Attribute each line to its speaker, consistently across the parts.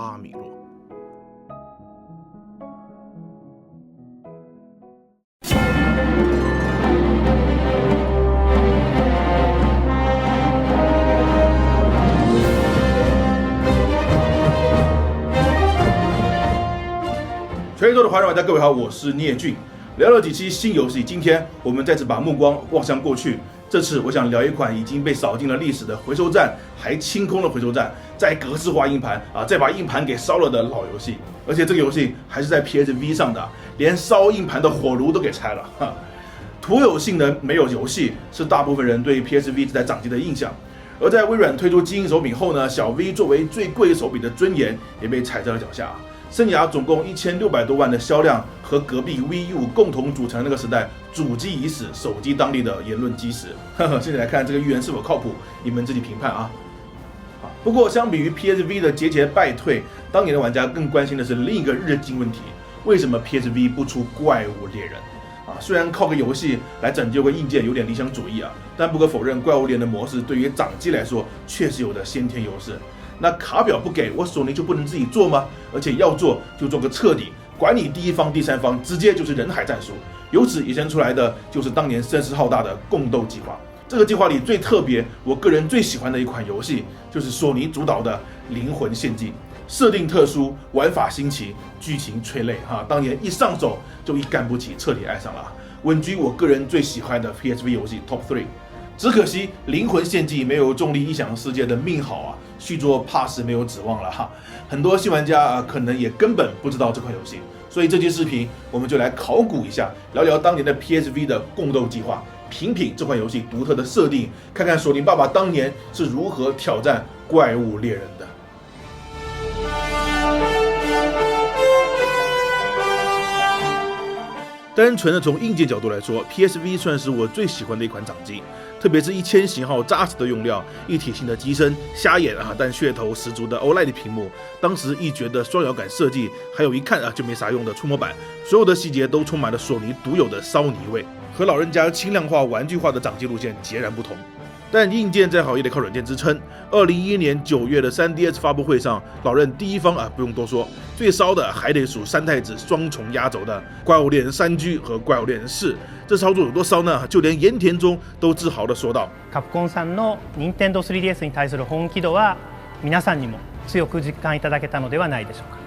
Speaker 1: 阿米洛。全宇宙的华人玩家，各位好，我是聂俊。聊了几期新游戏，今天我们再次把目光望向过去。这次我想聊一款已经被扫进了历史的回收站，还清空了回收站，再格式化硬盘再把硬盘给烧了的老游戏。而且这个游戏还是在 PSV 上的，连烧硬盘的火炉都给拆了。徒有性能没有游戏，是大部分人对 PSV 这台掌机的印象。而在微软推出精英手柄后呢，小 V 作为最贵手柄的尊严也被踩在了脚下。生涯总共1600多万的销量，和隔壁 VU 共同组成那个时代主机已死，手机当立的言论基石。现在来看这个预言是否靠谱，你们自己评判啊。不过相比于 PSV 的节节败退，当年的玩家更关心的是另一个日经问题：为什么 PSV 不出怪物猎人？虽然靠个游戏来拯救个硬件有点理想主义但不可否认，怪物猎人的模式对于掌机来说确实有着先天优势。那卡表不给我，索尼就不能自己做吗？而且要做就做个彻底，管你第一方、第三方，直接就是人海战术。由此衍生出来的就是当年声势浩大的共斗计划。这个计划里最特别，我个人最喜欢的一款游戏，就是索尼主导的《灵魂献祭》。设定特殊，玩法新奇，剧情催泪当年一上手就一干不起，彻底爱上了，稳居我个人最喜欢的 PSV 游戏 Top 3。只可惜《灵魂献祭》没有重力异想世界的命好续作怕是没有指望了很多新玩家可能也根本不知道这款游戏，所以这期视频我们就来考古一下，聊聊当年的 PSV 的共斗计划，品品这款游戏独特的设定，看看索尼爸爸当年是如何挑战怪物猎人的。单纯的从硬件角度来说， PSV 算是我最喜欢的一款掌机，特别是1000型号扎实的用料，一体性的机身，瞎眼但噱头十足的 OLED 屏幕，当时一绝的双摇杆设计，还有一看就没啥用的触摸板，所有的细节都充满了索尼独有的骚泥味，和老人家轻量化玩具化的掌机路线截然不同。但硬件再好也得靠软件支撑。2011年9月的 3DS 发布会上，老任第一方不用多说，最烧的还得数三太子双重压轴的怪物猎人3G 和怪物猎人4。这操作有多烧呢？就连盐田中都自豪地说道：
Speaker 2: カプコンさんの Nintendo 3DS に対する本気度は皆さんにも強く実感いただけたのではないでしょうか。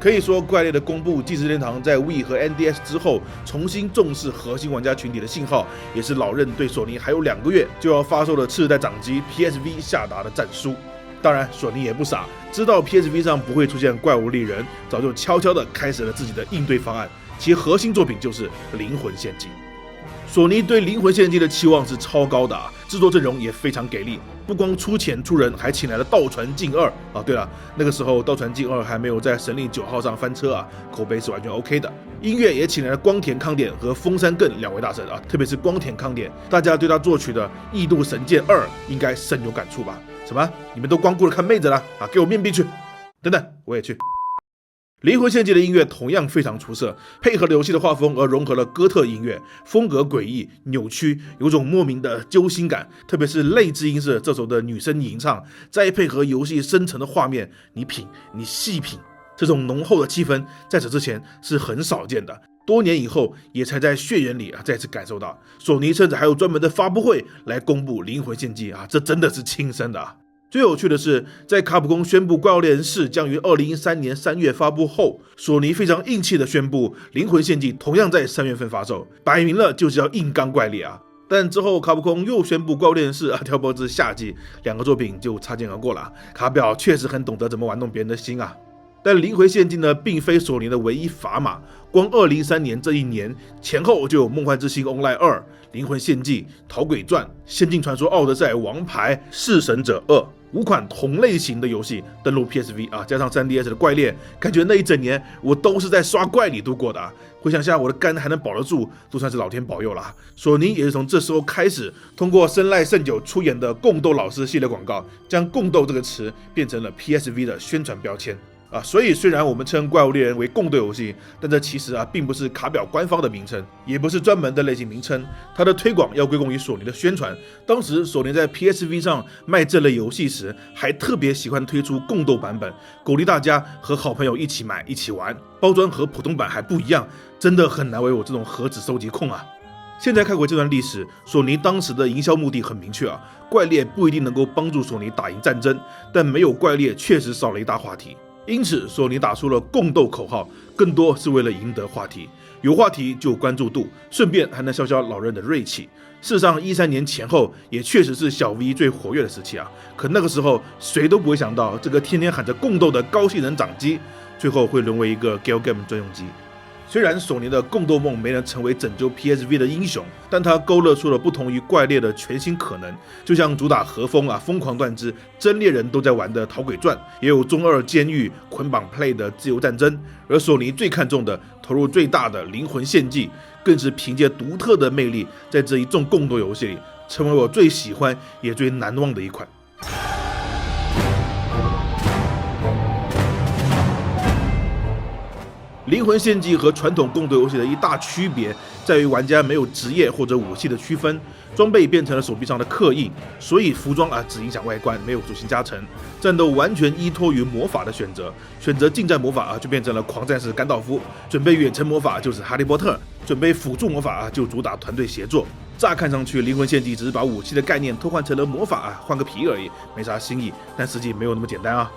Speaker 1: 可以说，怪猎的公布，继任天堂在 Wii 和 NDS 之后重新重视核心玩家群体的信号，也是老任对索尼还有2个月就要发售的次世代掌机 PSV 下达的战书。当然，索尼也不傻，知道 PSV 上不会出现怪物猎人，早就悄悄地开始了自己的应对方案，其核心作品就是《灵魂献祭》。索尼对《灵魂献祭》的期望是超高的制作阵容也非常给力，不光出钱出人，还请来了道传镜2对了，那个时候道传镜2还没有在神力9号上翻车口碑是完全 OK 的。音乐也请来了光田康典和风山艮2位大神特别是光田康典，大家对他作曲的《异度神剑2》应该深有感触吧？什么？你们都光顾着看妹子了给我面壁去！等等，我也去。灵魂献祭的音乐同样非常出色，配合了游戏的画风而融合了哥特音乐，风格诡异扭曲，有种莫名的揪心感。特别是泪之音是这首的女声吟唱，再配合游戏深层的画面，你品，你细品，这种浓厚的气氛在此之前是很少见的。多年以后，也才在血缘里再次感受到。索尼甚至还有专门的发布会来公布灵魂献祭这真的是亲生的最有趣的是，在卡普空宣布《怪物猎人4》将于2013年3月发布后，索尼非常硬气的宣布《灵魂献祭》同样在3月份发售，摆明了就是要硬刚怪猎但之后卡普空又宣布《怪物猎人4》调播至夏季，2个作品就擦肩而过了。卡表确实很懂得怎么玩弄别人的心但《灵魂献祭》呢，并非索尼的唯一砝码。光2013年这一年前后就有《梦幻之星 Online 2》、《灵魂献祭》、《讨鬼传》、《仙境传说奥德赛》、《王牌》、《弑神者2》5款同类型的游戏登陆 PSV 加上 3DS 的怪猎，感觉那一整年我都是在刷怪里度过的回想下，我的肝还能保得住，都算是老天保佑了索尼也是从这时候开始，通过深濑胜久出演的共斗老师系列广告，将共斗这个词变成了 PSV 的宣传标签。所以虽然我们称怪物猎人为共斗游戏，但这其实并不是卡表官方的名称，也不是专门的类型名称，它的推广要归功于索尼的宣传。当时索尼在 PSV 上卖这类游戏时，还特别喜欢推出共斗版本，鼓励大家和好朋友一起买一起玩，包装和普通版还不一样，真的很难为我这种盒子收集控啊。现在看回这段历史，索尼当时的营销目的很明确怪猎不一定能够帮助索尼打赢战争，但没有怪猎确实少了一大话题。因此，索尼打出了共斗口号，更多是为了赢得话题。有话题就有关注度，顺便还能消消老人的锐气。事实上，13年前后也确实是小 V 最活跃的时期可那个时候谁都不会想到，这个天天喊着共斗的高性能掌机，最后会沦为一个 Galgame 专用机。虽然索尼的共斗梦没能成为拯救 PSV 的英雄，但它勾勒出了不同于怪猎的全新可能。就像主打和风疯狂断肢，真猎人都在玩的《逃鬼传》，也有中二监狱捆绑 play 的自由战争。而索尼最看重的、投入最大的灵魂献祭，更是凭借独特的魅力，在这一众共斗游戏里，成为我最喜欢也最难忘的一款。灵魂献祭和传统共斗游戏的一大区别在于玩家没有职业或者武器的区分，装备变成了手臂上的刻印，所以服装只影响外观，没有属性加成。战斗完全依托于魔法的选择，选择近战魔法就变成了狂战士甘道夫，准备远程魔法就是哈利波特，准备辅助魔法就主打团队协作。乍看上去，灵魂献祭只是把武器的概念偷换成了魔法换个皮而已，没啥新意，但实际没有那么简单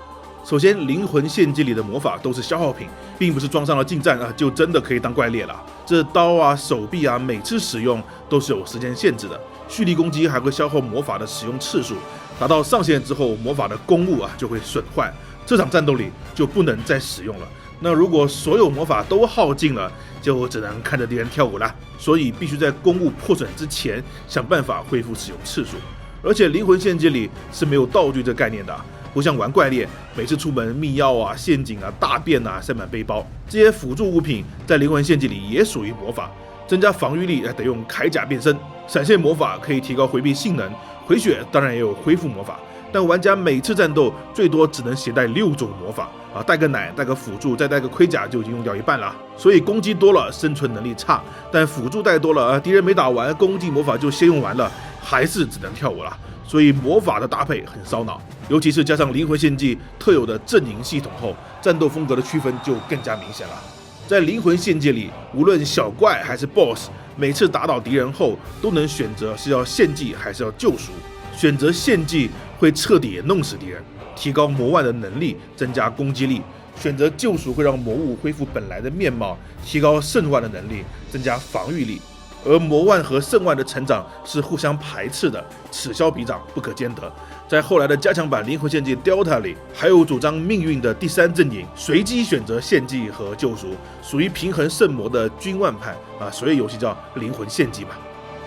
Speaker 1: 首先，灵魂献祭里的魔法都是消耗品，并不是装上了近战就真的可以当怪猎了。这刀手臂每次使用都是有时间限制的，蓄力攻击还会消耗魔法的使用次数，达到上限之后，魔法的公物就会损坏，这场战斗里就不能再使用了。那如果所有魔法都耗尽了，就只能看着敌人跳舞了。所以必须在公物破损之前想办法恢复使用次数。而且灵魂献祭里是没有道具这概念的不像玩怪猎，每次出门密钥陷阱大便塞满背包，这些辅助物品在灵魂献祭里也属于魔法。增加防御力得用铠甲变身，闪现魔法可以提高回避性能，回血当然也有恢复魔法。但玩家每次战斗最多只能携带6种魔法带个奶，带个辅助，再带个盔甲就已经用掉一半了。所以攻击多了生存能力差，但辅助带多了敌人没打完，攻击魔法就先用完了，还是只能跳舞了。所以魔法的搭配很烧脑，尤其是加上灵魂献祭特有的阵营系统后，战斗风格的区分就更加明显了。在灵魂献祭里，无论小怪还是 BOSS， 每次打倒敌人后都能选择是要献祭还是要救赎。选择献祭会彻底弄死敌人，提高魔腕的能力，增加攻击力；选择救赎会让魔物恢复本来的面貌，提高圣腕的能力，增加防御力。而魔腕和圣腕的成长是互相排斥的，此消彼长，不可兼得。在后来的加强版灵魂献祭 Delta 里，还有主张命运的第三阵营，随机选择献祭和救赎，属于平衡圣魔的君万派所以游戏叫灵魂献祭嘛。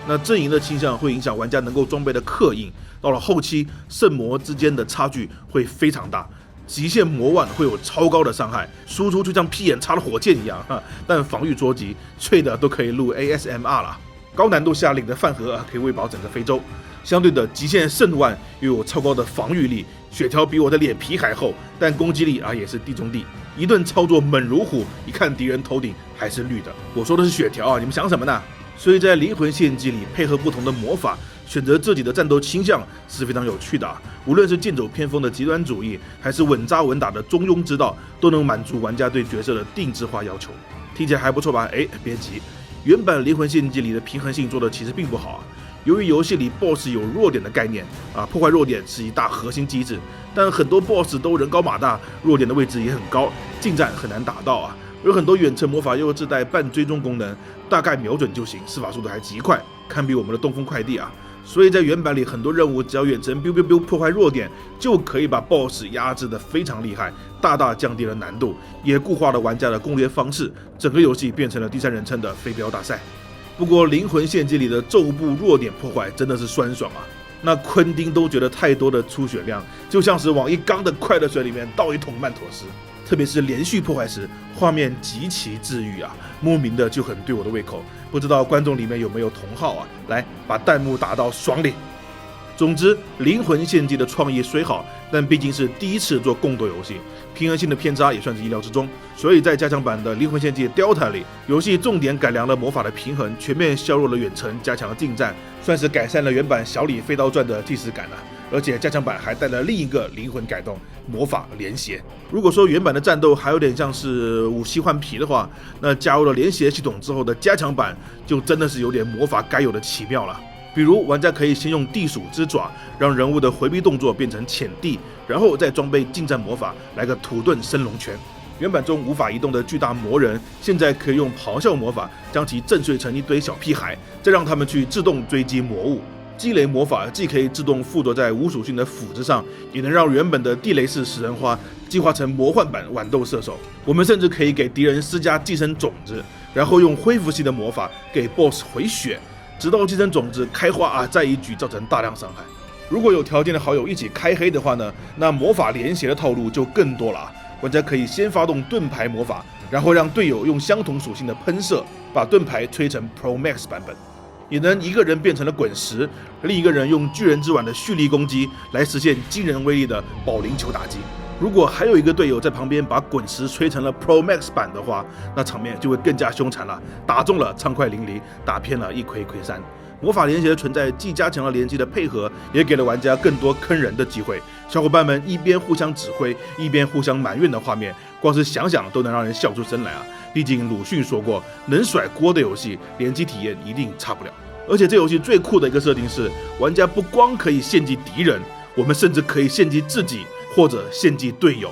Speaker 1: 那阵营的倾向会影响玩家能够装备的刻印，到了后期圣魔之间的差距会非常大。极限魔腕会有超高的伤害，输出就像屁眼插了火箭一样但防御捉急，脆的都可以录 ASMR 了。高难度下领的饭盒可以喂饱整个非洲。相对的，极限圣腕又有超高的防御力，血条比我的脸皮还厚，但攻击力也是地中地，一顿操作猛如虎，一看敌人头顶还是绿的。我说的是血条你们想什么呢？所以在灵魂献祭里配合不同的魔法，选择自己的战斗倾向是非常有趣的无论是剑走偏锋的极端主义，还是稳扎稳打的中庸之道，都能满足玩家对角色的定制化要求。听起来还不错吧？别急，原版灵魂献祭里的平衡性做的其实并不好由于游戏里 BOSS 有弱点的概念破坏弱点是一大核心机制，但很多 BOSS 都人高马大，弱点的位置也很高，近战很难打到而很多远程魔法又自带半追踪功能，大概瞄准就行，施法速度还极快，堪比我们的东风快递所以在原版里很多任务只要远程 biu biu biu 破坏弱点，就可以把 BOSS 压制得非常厉害，大大降低了难度，也固化了玩家的攻略方式，整个游戏变成了第三人称的飞镖大赛。不过灵魂献祭里的骤步弱点破坏真的是酸爽那昆汀都觉得太多的出血量就像是往一缸的快乐水里面倒一桶曼妥思，特别是连续破坏时，画面极其治愈莫名的就很对我的胃口。不知道观众里面有没有同好来把弹幕打到爽里。总之，灵魂献祭的创意虽好，但毕竟是第一次做共斗游戏，平衡性的偏差也算是意料之中。所以在加强版的灵魂献祭 Delta 里，游戏重点改良了魔法的平衡，全面削弱了远程，加强了近战，算是改善了原版小李飞刀传的即时感了。而且加强版还带了另一个灵魂改动——魔法连携。如果说原版的战斗还有点像是武器换皮的话，那加入了连携系统之后的加强版就真的是有点魔法该有的奇妙了。比如玩家可以先用地鼠之爪让人物的回避动作变成浅地，然后再装备近战魔法，来个土遁升龙拳。原版中无法移动的巨大魔人，现在可以用咆哮魔法将其震碎成一堆小屁孩，再让他们去自动追击魔物。积雷魔法既可以自动附着在无属性的斧子上，也能让原本的地雷式食人花进化成魔幻版豌豆射手。我们甚至可以给敌人施加寄生种子，然后用恢复系的魔法给 BOSS 回血，直到寄生种子开花再一举造成大量伤害。如果有条件的好友一起开黑的话呢，那魔法连携的套路就更多了。玩家可以先发动盾牌魔法，然后让队友用相同属性的喷射把盾牌推成 Pro Max 版本。也能一个人变成了滚石，另一个人用巨人之碗的蓄力攻击来实现惊人威力的保龄球打击。如果还有一个队友在旁边把滚石吹成了 Pro Max 版的话，那场面就会更加凶残了，打中了畅快淋漓，打偏了一窥窥山。魔法连携的存在既加强了联机的配合，也给了玩家更多坑人的机会。小伙伴们一边互相指挥，一边互相埋怨的画面，光是想想都能让人笑出声来啊！毕竟鲁迅说过，能甩锅的游戏，联机体验一定差不了。而且这游戏最酷的一个设定是，玩家不光可以献祭敌人，我们甚至可以献祭自己，或者献祭队友。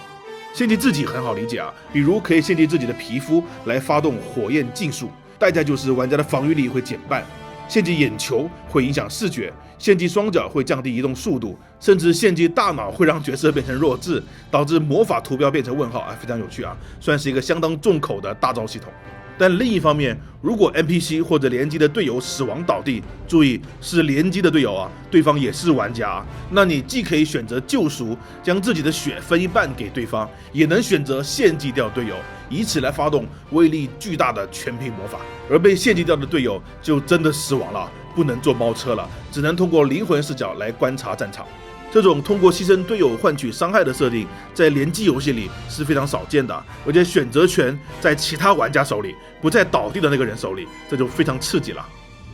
Speaker 1: 献祭自己很好理解啊，比如可以献祭自己的皮肤来发动火焰竞速，代价就是玩家的防御力会减半。献祭眼球会影响视觉，献祭双脚会降低移动速度，甚至献祭大脑会让角色变成弱智，导致魔法图标变成问号，非常有趣啊，算是一个相当重口的大招系统。但另一方面，如果 NPC 或者联机的队友死亡倒地，注意是联机的队友啊，对方也是玩家啊，那你既可以选择救赎，将自己的血分一半给对方，也能选择献祭掉队友，以此来发动威力巨大的全屏魔法。而被献祭掉的队友就真的死亡了，不能坐猫车了，只能通过灵魂视角来观察战场。这种通过牺牲队友换取伤害的设定，在联机游戏里是非常少见的，而且选择权在其他玩家手里，不在倒地的那个人手里，这就非常刺激了。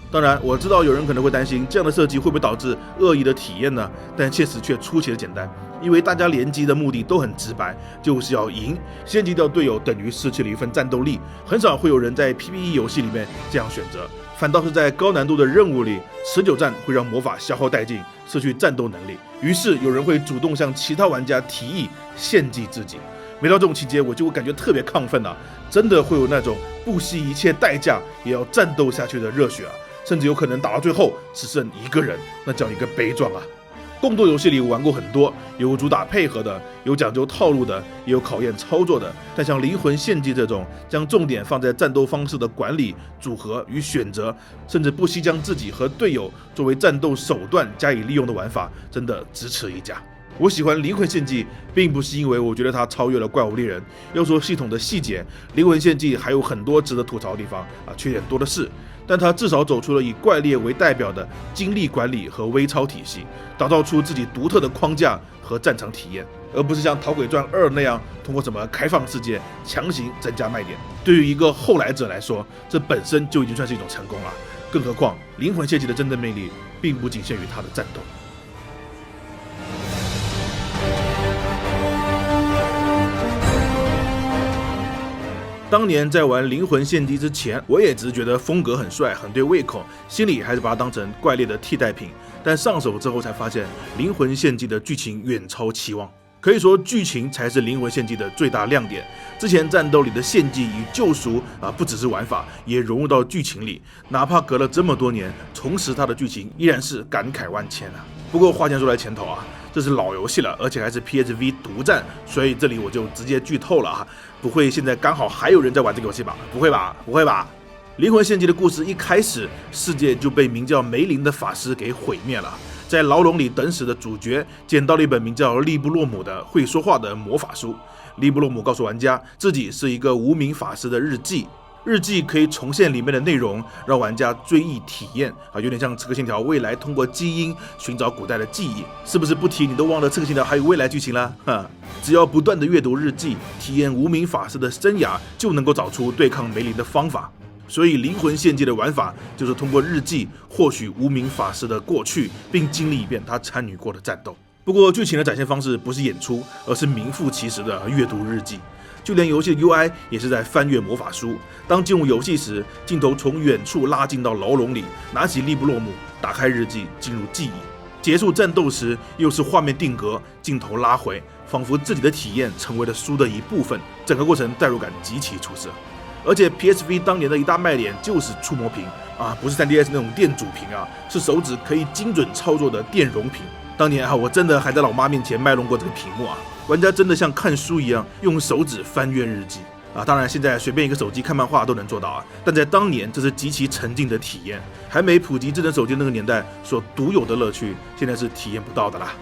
Speaker 1: 当然，我知道有人可能会担心这样的设计会不会导致恶意的体验呢？但现实却出奇的简单，因为大家联机的目的都很直白，就是要赢，献祭掉队友等于失去了一份战斗力，很少会有人在 PvE 游戏里面这样选择。反倒是在高难度的任务里，持久战会让魔法消耗殆尽，失去战斗能力。于是有人会主动向其他玩家提议献祭自己。每到这种情节，我就会感觉特别亢奋啊！真的会有那种不惜一切代价也要战斗下去的热血啊！甚至有可能打到最后只剩一个人，那叫一个悲壮啊！共斗游戏里我玩过很多，有主打配合的，有讲究套路的，也有考验操作的。但像灵魂献祭这种将重点放在战斗方式的管理、组合与选择，甚至不惜将自己和队友作为战斗手段加以利用的玩法，真的只此一家。我喜欢灵魂献祭，并不是因为我觉得它超越了怪物猎人。要说系统的细节，灵魂献祭还有很多值得吐槽的地方啊，缺点多的是。但它至少走出了以怪猎为代表的精力管理和微操体系，打造出自己独特的框架和战场体验，而不是像《逃鬼传2》那样通过什么开放世界强行增加卖点。对于一个后来者来说，这本身就已经算是一种成功了。更何况，灵魂献祭的真正魅力并不仅限于它的战斗。当年在玩灵魂献祭之前，我也只是觉得风格很帅，很对胃口，心里还是把它当成怪猎的替代品。但上手之后才发现，灵魂献祭的剧情远超期望，可以说剧情才是灵魂献祭的最大亮点。之前战斗里的献祭与救赎不只是玩法，也融入到剧情里。哪怕隔了这么多年，重拾它的剧情依然是感慨万千啊。不过话先说来前头啊，这是老游戏了，而且还是 PSV 独占，所以这里我就直接剧透了啊。不会现在刚好还有人在玩这个游戏吧？不会吧？不会吧？灵魂献祭的故事一开始，世界就被名叫梅林的法师给毁灭了。在牢笼里等死的主角捡到了一本名叫利布洛姆的会说话的魔法书。利布洛姆告诉玩家，自己是一个无名法师的日记。日记可以重现里面的内容，让玩家追忆体验啊，有点像刺客信条未来通过基因寻找古代的记忆，是不是不提你都忘了刺客信条还有未来剧情啦？只要不断的阅读日记，体验无名法师的生涯，就能够找出对抗梅林的方法。所以灵魂献祭的玩法就是通过日记获取无名法师的过去，并经历一遍他参与过的战斗。不过剧情的展现方式不是演出，而是名副其实的阅读日记。就连游戏的 UI 也是在翻阅魔法书。当进入游戏时，镜头从远处拉近到牢笼里，拿起利布洛姆，打开日记，进入记忆。结束战斗时，又是画面定格，镜头拉回，仿佛自己的体验成为了书的一部分。整个过程代入感极其出色。而且 PSV 当年的一大卖点就是触摸屏啊，不是 3DS 那种电阻屏啊，是手指可以精准操作的电容屏。当年我真的还在老妈面前卖弄过这个屏幕啊，玩家真的像看书一样用手指翻阅日记啊。当然现在随便一个手机看漫画都能做到啊，但在当年这是极其沉浸的体验，还没普及智能手机那个年代所独有的乐趣，现在是体验不到的啦。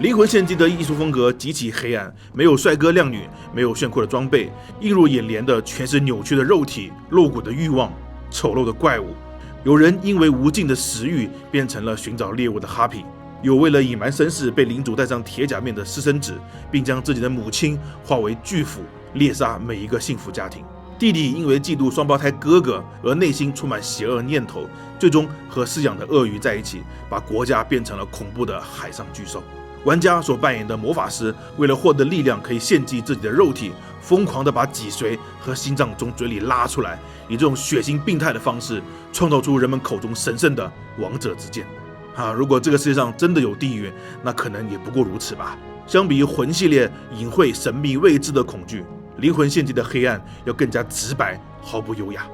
Speaker 1: 灵魂献祭的艺术风格极其黑暗，没有帅哥靓女，没有炫酷的装备，映入眼帘的全是扭曲的肉体、露骨的欲望、丑陋的怪物。有人因为无尽的食欲变成了寻找猎物的哈皮，有为了隐瞒身世被领主戴上铁甲面的私生子，并将自己的母亲化为巨斧猎杀每一个幸福家庭。弟弟因为嫉妒双胞胎哥哥而内心充满邪恶念头，最终和饲养的鳄鱼在一起，把国家变成了恐怖的海上巨兽。玩家所扮演的魔法师为了获得力量，可以献祭自己的肉体，疯狂地把脊髓和心脏从嘴里拉出来，以这种血腥病态的方式创造出人们口中神圣的王者之剑如果这个世界上真的有地狱，那可能也不过如此吧。相比于魂系列隐晦神秘未知的恐惧，灵魂献祭的黑暗要更加直白，毫不优雅。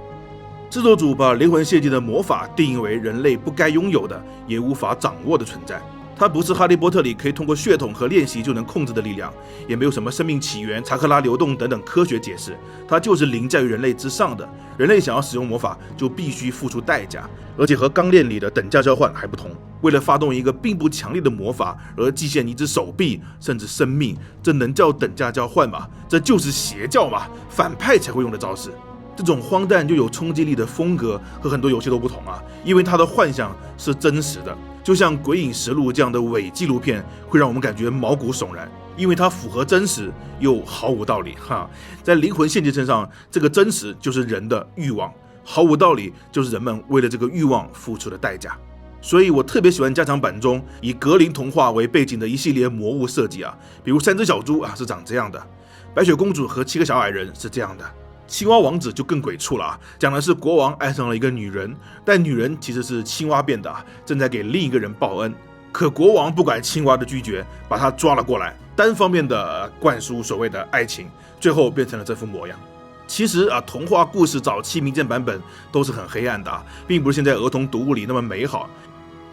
Speaker 1: 制作组把灵魂献祭的魔法定义为人类不该拥有的也无法掌握的存在。它不是哈利波特里可以通过血统和练习就能控制的力量，也没有什么生命起源、查克拉流动等等科学解释，它就是凌驾于人类之上的。人类想要使用魔法就必须付出代价，而且和钢炼里的等价交换还不同。为了发动一个并不强烈的魔法而祭献一只手臂甚至生命，这能叫等价交换吗？这就是邪教嘛，反派才会用的招式。这种荒诞又有冲击力的风格和很多游戏都不同因为它的幻想是真实的，就像《鬼影实录》这样的伪纪录片会让我们感觉毛骨悚然，因为它符合真实又毫无道理在灵魂献祭身上，这个真实就是人的欲望，毫无道理就是人们为了这个欲望付出的代价。所以我特别喜欢加强版中以格林童话为背景的一系列魔物设计比如3只小猪是长这样的，白雪公主和7个小矮人是这样的，青蛙王子就更鬼畜了讲的是国王爱上了一个女人，但女人其实是青蛙变的正在给另一个人报恩。可国王不管青蛙的拒绝，把他抓了过来，单方面的灌输所谓的爱情，最后变成了这副模样。其实童话故事早期民间版本都是很黑暗的并不是现在儿童读物里那么美好。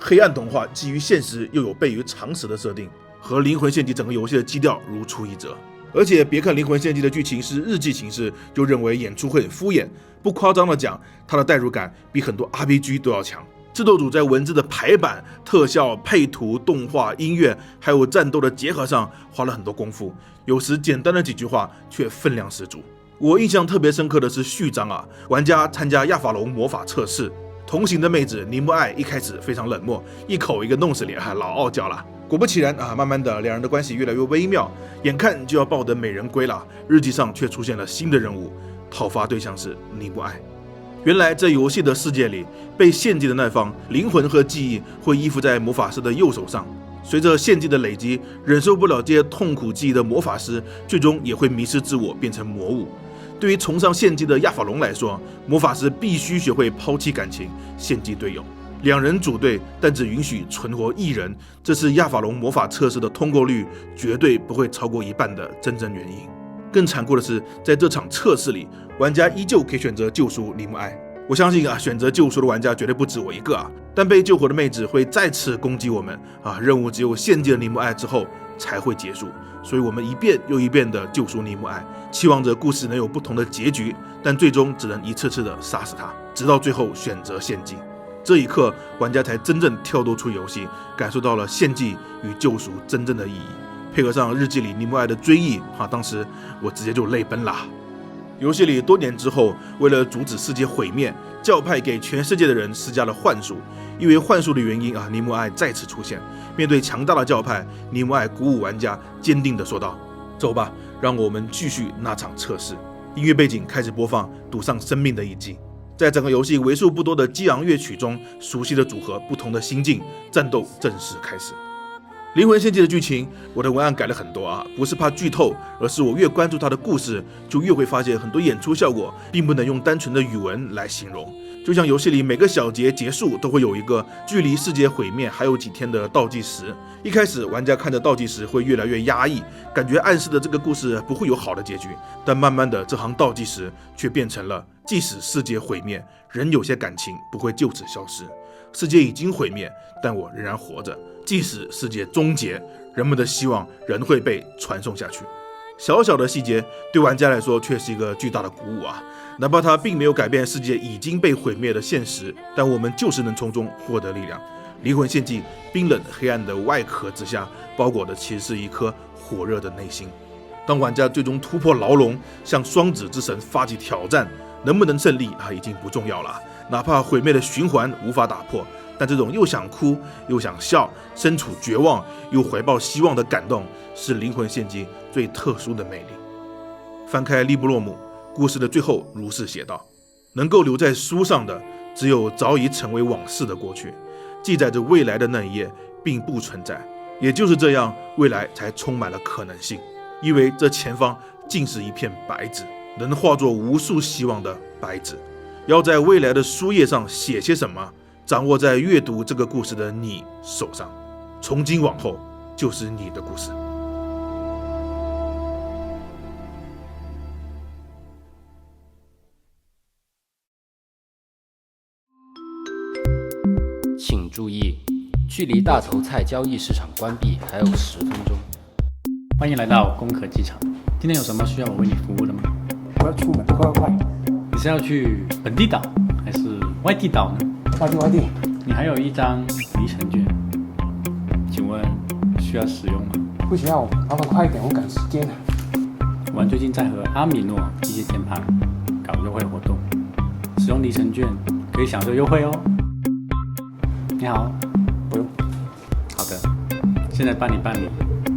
Speaker 1: 黑暗童话基于现实又有悖于常识的设定，和灵魂献祭整个游戏的基调如出一辙。而且别看灵魂献祭的剧情是日记形式，就认为演出会很敷衍。不夸张的讲，它的代入感比很多 RPG 都要强。制作组在文字的排版、特效、配图、动画、音乐还有战斗的结合上花了很多功夫，有时简单的几句话却分量十足。我印象特别深刻的是序章玩家参加亚法龙魔法测试，同行的妹子尼木爱一开始非常冷漠，一口一个弄死脸，老傲娇了。果不其然慢慢的两人的关系越来越微妙，眼看就要抱得美人归了，日记上却出现了新的任务，讨伐对象是尼木爱。原来在游戏的世界里，被献祭的那方灵魂和记忆会依附在魔法师的右手上，随着献祭的累积，忍受不了这些痛苦记忆的魔法师最终也会迷失自我，变成魔物。对于崇尚献祭的亚法龙来说，魔法师必须学会抛弃感情，献祭队友。2人组队，但只允许存活1人，这是亚法龙魔法测试的通过率绝对不会超过1半的真正原因。更残酷的是，在这场测试里，玩家依旧可以选择救赎尼木爱。我相信选择救赎的玩家绝对不止我一个但被救活的妹子会再次攻击我们任务只有献祭了尼木爱之后才会结束，所以我们一遍又一遍的救赎尼木爱，期望着故事能有不同的结局，但最终只能一次次的杀死他，直到最后选择献祭。这一刻，玩家才真正跳脱出游戏，感受到了献祭与救赎真正的意义。配合上日记里尼木爱的追忆当时我直接就泪奔啦。游戏里多年之后，为了阻止世界毁灭，教派给全世界的人施加了幻术。因为幻术的原因尼姆艾再次出现。面对强大的教派，尼姆艾鼓舞玩家，坚定地说道：“走吧，让我们继续那场测试。”音乐背景开始播放赌上生命的一击。在整个游戏为数不多的激昂乐曲中，熟悉的组合，不同的心境，战斗正式开始。灵魂献祭的剧情，我的文案改了很多不是怕剧透，而是我越关注它的故事，就越会发现很多演出效果并不能用单纯的语文来形容。就像游戏里每个小节结束都会有一个距离世界毁灭还有几天的倒计时。一开始玩家看着倒计时会越来越压抑，感觉暗示的这个故事不会有好的结局。但慢慢的，这行倒计时却变成了即使世界毁灭，人有些感情不会就此消失。世界已经毁灭，但我仍然活着。即使世界终结，人们的希望仍会被传送下去。小小的细节对玩家来说却是一个巨大的鼓舞哪怕它并没有改变世界已经被毁灭的现实，但我们就是能从中获得力量。灵魂献祭冰冷黑暗的外壳之下，包裹的其实是一颗火热的内心。当玩家最终突破牢笼，向双子之神发起挑战，能不能胜利已经不重要了。哪怕毁灭的循环无法打破，但这种又想哭又想笑，身处绝望又怀抱希望的感动，是灵魂献祭最特殊的魅力。翻开利布洛姆，故事的最后如是写道：能够留在书上的，只有早已成为往事的过去，记载着未来的那一页并不存在。也就是这样，未来才充满了可能性，因为这前方竟是一片白纸，能化作无数希望的白纸。要在未来的书页上写些什么，掌握在阅读这个故事的你手上。从今往后，就是你的故事。
Speaker 3: 请注意，距离大头菜交易市场关闭还有10分钟。
Speaker 4: 欢迎来到攻壳机场，今天有什么需要我为你服务的吗？
Speaker 5: 我要出门，快！
Speaker 4: 你是要去本地岛还是外地岛呢？
Speaker 5: 外地。
Speaker 4: 你还有一张离程券，请问需要使用吗？
Speaker 5: 不需要，麻烦快一点，我赶时间。
Speaker 4: 我们最近在和阿米诺机械键盘搞优惠活动，使用离程券可以享受优惠哦。你好，
Speaker 5: 不用。
Speaker 4: 好的，现在帮你办理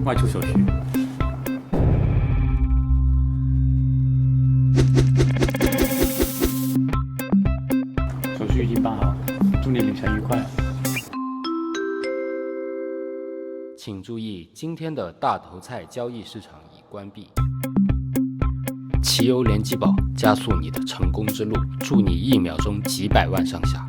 Speaker 4: 外出手续。手续已经办好，祝你旅程愉快。
Speaker 3: 请注意，今天的大头菜交易市场已关闭。奇优联机宝加速你的成功之路，祝你1秒钟几百万上下。